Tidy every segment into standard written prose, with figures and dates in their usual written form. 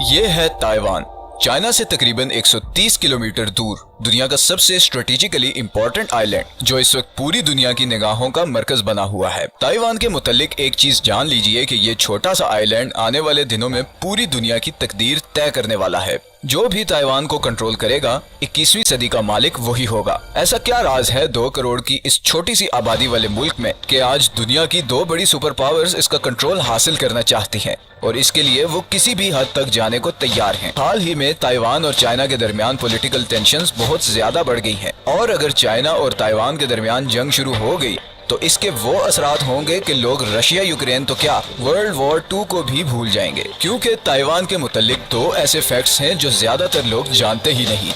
ये है Taiwan. China से तकरीबन 130 किलोमीटर दूर दुनिया का सबसे स्ट्रेटेजिकली इंपॉर्टेंट आइलैंड जो इस वक्त पूरी दुनिया की निगाहों का मरकज बना हुआ है। ताइवान के मुतालिक एक चीज जान लीजिए कि ये छोटा सा आइलैंड आने वाले दिनों में पूरी दुनिया की तकदीर तय करने वाला है। जो भी ताइवान को कंट्रोल करेगा 21वीं सदी का मालिक वही होगा। ऐसा क्या राज है 2 करोड़ की इस छोटी सी आबादी वाले मुल्क में कि आज दुनिया की 2 बड़ी सुपर पावर्स इसका कंट्रोल हासिल करना चाहती हैं और इसके लिए वो किसी भी हद तक जाने को तैयार हैं। हाल ही में ताइवान और चाइना के दरमियान पॉलिटिकल टेंशंस बहुत ज्यादा बढ़ गई हैं और अगर चाइना और ताइवान के दरमियान जंग शुरू हो गई तो इसके वो असरात होंगे कि लोग रशिया यूक्रेन तो क्या वर्ल्ड वॉर 2 को भी भूल जाएंगे, क्योंकि ताइवान के मुतालिक 2 ऐसे फैक्ट्स हैं जो ज्यादातर लोग जानते ही नहीं।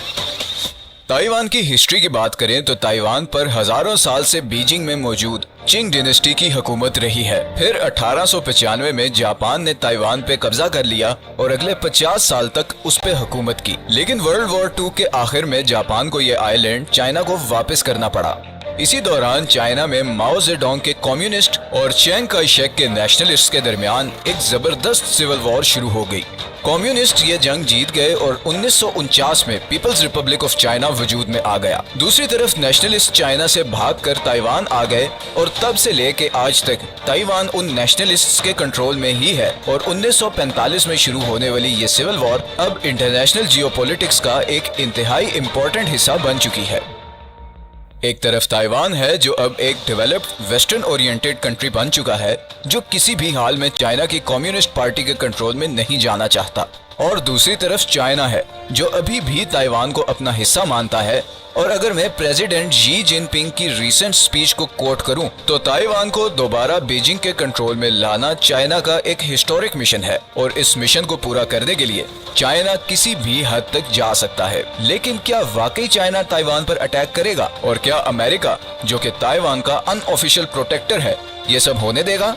ताइवान की हिस्ट्री की बात करें तो ताइवान पर हजारों साल से बीजिंग में मौजूद चिंग डिनेस्टी की हुकूमत रही है। फिर 1895 में जापान ने ताइवान पे कब्जा कर लिया और अगले 50 साल तक उस पे हुकूमत की, लेकिन वर्ल्ड वॉर 2 के आखिर में जापान को ये आइलैंड चाइना को वापस करना पड़ा। इसी दौरान चाइना में माओ जेडोंग के कम्युनिस्ट और चियांग काई शेक के नेशनलिस्ट के दरमियान एक जबरदस्त सिविल वॉर शुरू हो गई। कम्युनिस्ट ये जंग जीत गए और 1949 में पीपल्स रिपब्लिक ऑफ चाइना वजूद में आ गया। दूसरी तरफ नेशनलिस्ट चाइना से भागकर ताइवान आ गए और तब से लेके आज तक ताइवान उन नेशनलिस्ट्स के कंट्रोल में ही है और 1945 में शुरू होने वाली ये सिविल वॉर अब इंटरनेशनल जियोपॉलिटिक्स का एक इंतहाई इम्पोर्टेंट हिस्सा बन चुकी है। एक तरफ ताइवान है जो अब एक डेवलप्ड वेस्टर्न ओरिएंटेड कंट्री बन चुका है जो किसी भी हाल में चाइना की कम्युनिस्ट पार्टी के कंट्रोल में नहीं जाना चाहता, और दूसरी तरफ चाइना है जो अभी भी ताइवान को अपना हिस्सा मानता है। और अगर मैं प्रेसिडेंट शी जिनपिंग की रीसेंट स्पीच को कोट करूं तो ताइवान को दोबारा बीजिंग के कंट्रोल में लाना चाइना का एक हिस्टोरिक मिशन है और इस मिशन को पूरा करने के लिए चाइना किसी भी हद तक जा सकता है। लेकिन क्या वाकई चाइना ताइवान पर अटैक करेगा और क्या अमेरिका जो कि ताइवान का अनऑफिशियल प्रोटेक्टर है ये सब होने देगा?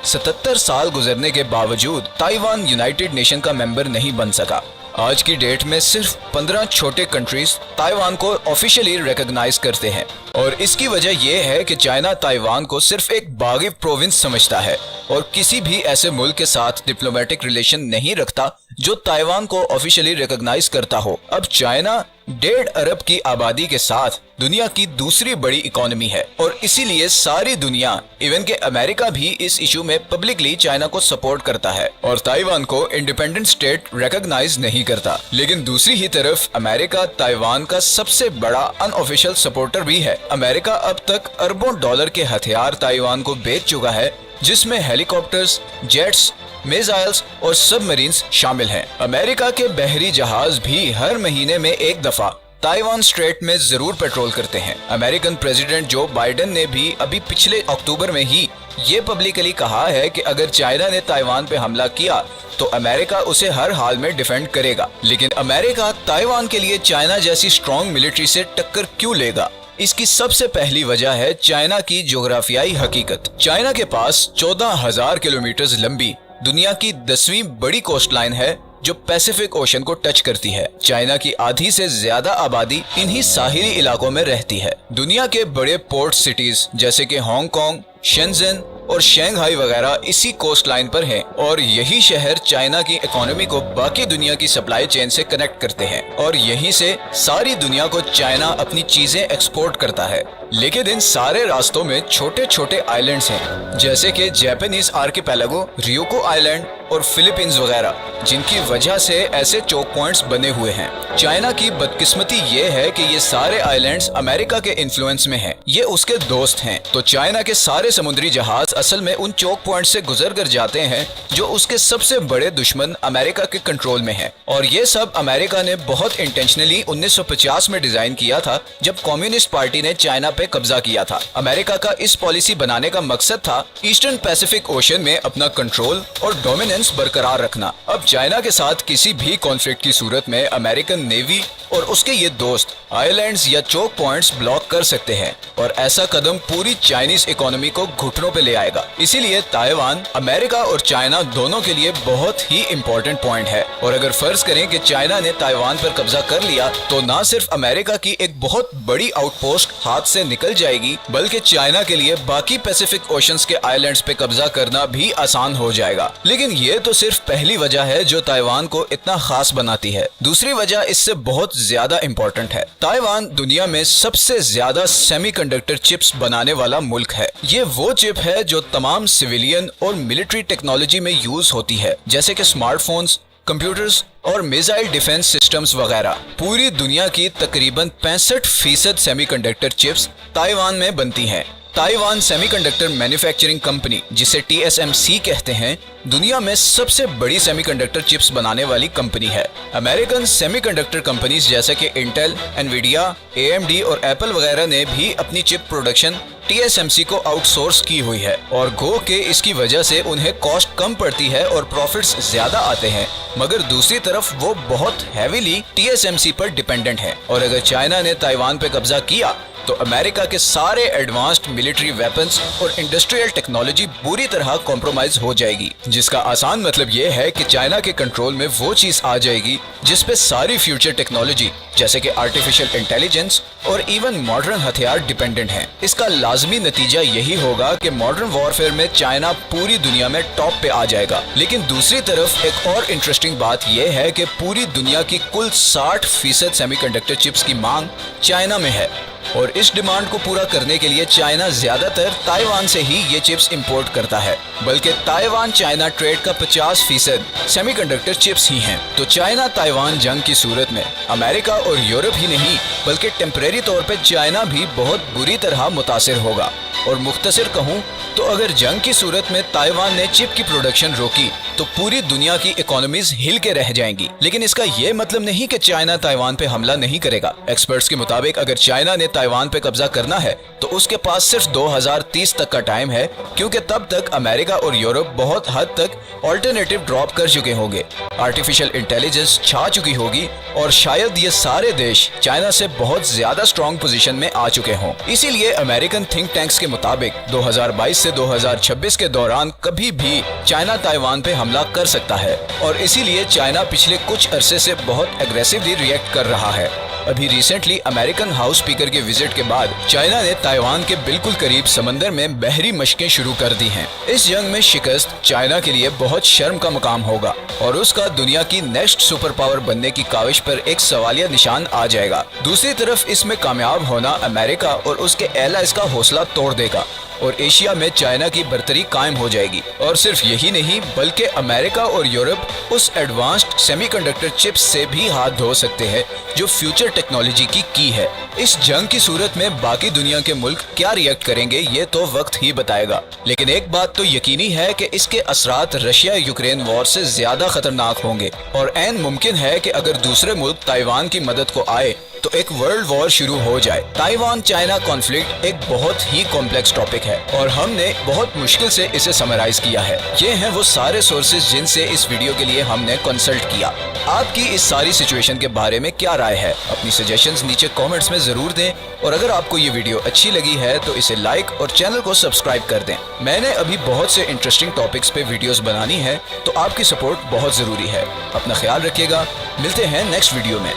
77 साल गुजरने के बावजूद ताइवान यूनाइटेड नेशन का मेंबर नहीं बन सका। आज की डेट में सिर्फ 15 छोटे कंट्रीज ताइवान को ऑफिशियली रिकॉग्नाइज करते हैं और इसकी वजह यह है कि चाइना ताइवान को सिर्फ एक बागी प्रोविंस समझता है और किसी भी ऐसे मुल्क के साथ डिप्लोमेटिक रिलेशन नहीं रखता जो ताइवान को ऑफिशियली रिकॉग्नाइज करता हो। अब चाइना 1.5 अरब की आबादी के साथ दुनिया की दूसरी बड़ी इकोनॉमी है और इसीलिए सारी दुनिया इवन के अमेरिका भी इस इशू में पब्लिकली चाइना को सपोर्ट करता है और ताइवान को इंडिपेंडेंट स्टेट रिकॉग्नाइज नहीं करता। लेकिन दूसरी ही तरफ अमेरिका ताइवान का सबसे बड़ा अनऑफिशियल सपोर्टर भी है। अमेरिका अब तक अरबों डॉलर के हथियार ताइवान को बेच चुका है जिसमें हेलीकॉप्टर्स, जेट्स, मिसाइल्स और सबमरीन्स शामिल हैं। अमेरिका के बहरी जहाज भी हर महीने में एक दफा ताइवान स्ट्रेट में जरूर पेट्रोल करते हैं। अमेरिकन प्रेसिडेंट जो बाइडेन ने भी अभी पिछले अक्टूबर में ही ये पब्लिकली कहा है कि अगर चाइना ने ताइवान पे हमला किया तो अमेरिका उसे हर हाल में डिफेंड करेगा। लेकिन अमेरिका ताइवान के लिए चाइना जैसी स्ट्रॉन्ग मिलिट्री से टक्कर क्यों लेगा? इसकी सबसे पहली वजह है चाइना की ज्योग्राफियाई हकीकत। चाइना के पास 14,000 किलोमीटर लंबी दुनिया की 10वीं बड़ी कोस्ट लाइन है जो पैसिफिक ओशन को टच करती है। चाइना की आधी से ज्यादा आबादी इन्हीं साहिली इलाकों में रहती है। दुनिया के बड़े पोर्ट सिटीज जैसे कि हांगकांग, शेंजन और शंघाई वगैरह इसी कोस्ट लाइन पर हैं और यही शहर चाइना की इकोनॉमी को बाकी दुनिया की सप्लाई चेन से कनेक्ट करते हैं और यहीं से सारी दुनिया को चाइना अपनी चीजें एक्सपोर्ट करता है। लेकिन इन सारे रास्तों में छोटे छोटे आइलैंड्स हैं जैसे कि जापानीज आर्किपेलागो, रियोको आइलैंड और फिलीपींस वगैरह, जिनकी वजह से ऐसे चोक पॉइंट्स बने हुए हैं। चाइना की बदकिस्मती ये है कि ये सारे आइलैंड्स अमेरिका के इन्फ्लुएंस में हैं। ये उसके दोस्त हैं, तो चाइना के सारे समुद्री जहाज असल में उन चोक पॉइंट से गुजर कर जाते हैं जो उसके सबसे बड़े दुश्मन अमेरिका के कंट्रोल में है। और ये सब अमेरिका ने बहुत इंटेंशनली 1950 में डिजाइन किया था जब कम्युनिस्ट पार्टी ने चाइना पे कब्जा किया था। अमेरिका का इस पॉलिसी बनाने का मकसद था ईस्टर्न पैसिफिक ओशन में अपना कंट्रोल और डोमिनेंस बरकरार रखना। अब चाइना के साथ किसी भी कॉन्फ्लिक्ट की सूरत में अमेरिकन नेवी اور اس کے یہ دوست آئلینڈز یا چوک پوائنٹس بلاک کر سکتے ہیں، اور ایسا قدم پوری چائنیز اکانومی کو گھٹنوں پہ لے آئے گا۔ اسی لیے تائیوان امریکہ اور چائنا دونوں کے لیے بہت ہی امپورٹنٹ پوائنٹ ہے، اور اگر فرض کریں کہ چائنا نے تائیوان پر قبضہ کر لیا تو نہ صرف امریکہ کی ایک بہت بڑی آؤٹ پوسٹ ہاتھ سے نکل جائے گی، بلکہ چائنا کے لیے باقی پیسیفک اوشنز کے آئلینڈز پہ قبضہ کرنا بھی آسان ہو جائے گا۔ لیکن یہ تو صرف پہلی وجہ ہے جو تائیوان کو اتنا خاص بناتی ہے۔ دوسری وجہ اس سے بہت زیادہ امپورٹنٹ ہے۔ تائیوان دنیا میں سب سے زیادہ سیمی کنڈکٹر چپس بنانے والا ملک ہے۔ یہ وہ چپ ہے جو تمام سویلین اور ملٹری ٹیکنالوجی میں یوز ہوتی ہے، جیسے کہ اسمارٹ فونز، کمپیوٹرز اور میزائل ڈیفنس سسٹمز وغیرہ۔ پوری دنیا کی تقریباً 65% سیمی کنڈکٹر چپس تائیوان میں بنتی ہیں۔ Taiwan semi conductor manufacturing company, جسے TSMC کہتے ہیں، دنیا میں سب سے بڑی سیمی کنڈکٹر چپس بنانے والی کمپنی ہے۔ امریکن سیمی کنڈکٹر کمپنیز جیسے کہ انٹل، انویڈیا، AMD اور ایپل وغیرہ نے بھی اپنی چپ پروڈکشن TSMC کو آؤٹ سورس کی ہوئی ہے، اور گو کہ اس کی وجہ سے انہیں کاسٹ کم پڑتی ہے اور پروفٹس زیادہ آتے ہیں، مگر دوسری طرف وہ بہت ہیویلی TSMC پر ڈیپینڈنٹ ہے۔ اور اگر چائنا نے تائیوان پہ قبضہ کیا تو امریکہ کے سارے ایڈوانسڈ ملٹری ویپنز اور انڈسٹریل ٹیکنالوجی بری طرح کمپرومائز ہو جائے گی، جس کا آسان مطلب یہ ہے کہ چائنا کے کنٹرول میں وہ چیز آ جائے گی جس پہ ساری فیوچر ٹیکنالوجی جیسے کہ آرٹیفیشل انٹیلیجنس اور ایون ماڈرن ہتھیار ڈیپینڈنٹ ہیں۔ اس کا لازمی نتیجہ یہی ہوگا کہ ماڈرن وارفیئر میں چائنا پوری دنیا میں ٹاپ پہ آ جائے گا۔ لیکن دوسری طرف ایک اور انٹرسٹنگ بات یہ ہے کہ پوری دنیا کی کل 60% سیمی کنڈکٹر چپس کی مانگ چائنا میں ہے، اور اس ڈیمانڈ کو پورا کرنے کے لیے چائنا زیادہ تر تائیوان سے ہی یہ چپس امپورٹ کرتا ہے، بلکہ تائیوان چائنا ٹریڈ کا 50% سیمی کنڈکٹر چپس ہی ہیں۔ تو چائنا تائیوان جنگ کی صورت میں امریکہ اور یورپ ہی نہیں بلکہ ٹیمپریری طور پہ چائنا بھی بہت بری طرح متاثر ہوگا۔ اور مختصر کہوں تو اگر جنگ کی صورت میں تائیوان نے چپ کی پروڈکشن روکی تو پوری دنیا کی اکانومیز ہل کے رہ جائیں گی۔ لیکن اس کا یہ مطلب نہیں کہ چائنا تائیوان پہ حملہ نہیں کرے گا۔ ایکسپرٹس کے مطابق اگر چائنا نے تائیوان پہ قبضہ کرنا ہے تو اس کے پاس صرف 2030 تک کا ٹائم ہے، کیونکہ تب تک امریکہ اور یورپ بہت حد تک آلٹرنیٹو ڈراپ کر چکے ہوں گے، آرٹیفیشل انٹیلیجنس چھا چکی ہوگی، اور شاید یہ سارے دیش چائنا سے بہت زیادہ اسٹرانگ پوزیشن میں آ چکے ہوں۔ اسی لیے امریکن تھنک ٹینکس کے مطابق 2022 سے 2026 کے دوران کبھی بھی چائنا تائیوان پہ حملہ کر سکتا ہے، اور اسی لیے چائنا پچھلے کچھ عرصے سے بہت اگریسولی ریئیکٹ کر رہا ہے۔ ابھی ریسنٹلی امریکن ہاؤس اسپیکر کے وزٹ کے بعد چائنا نے تائیوان کے بالکل قریب سمندر میں بحری مشقیں شروع کر دی ہیں۔ اس جنگ میں شکست چائنا کے لیے بہت شرم کا مقام ہوگا، اور اس کا دنیا کی نیکسٹ سپر پاور بننے کی کاوش پر ایک سوالیہ نشان آ جائے گا۔ دوسری طرف اس میں کامیاب ہونا امریکہ اور اس کے ایلائز کا حوصلہ توڑ دے گا، اور ایشیا میں چائنا کی برتری قائم ہو جائے گی۔ اور صرف یہی نہیں بلکہ امریکہ اور یورپ اس ایڈوانسڈ سیمی کنڈکٹر چپس سے بھی ہاتھ دھو سکتے ہیں جو فیوچر ٹیکنالوجی کی ہے۔ اس جنگ کی صورت میں باقی دنیا کے ملک کیا ریئیکٹ کریں گے یہ تو وقت ہی بتائے گا، لیکن ایک بات تو یقینی ہے کہ اس کے اثرات رشیا یوکرین وار سے زیادہ خطرناک ہوں گے، اور عین ممکن ہے کہ اگر دوسرے ملک تائیوان کی مدد کو آئے تو ایک ورلڈ وار شروع ہو جائے۔ تائیوان چائنا کانفلکٹ ایک بہت ہی کمپلیکس ٹاپک ہے، اور ہم نے بہت مشکل سے اسے سمرائز کیا ہے۔ یہ ہیں وہ سارے سورسز جن سے اس ویڈیو کے لیے ہم نے کنسلٹ کیا۔ آپ کی اس ساری سچویشن کے بارے میں کیا رائے ہے؟ اپنی سجیشنز نیچے کامنٹس میں ضرور دیں، اور اگر آپ کو یہ ویڈیو اچھی لگی ہے تو اسے لائک اور چینل کو سبسکرائب کر دیں۔ میں نے ابھی بہت سے انٹرسٹنگ ٹاپکس پہ ویڈیوز بنانی ہے، تو آپ کی سپورٹ بہت ضروری ہے۔ اپنا خیال رکھیے گا، ملتے ہیں نیکسٹ ویڈیو میں۔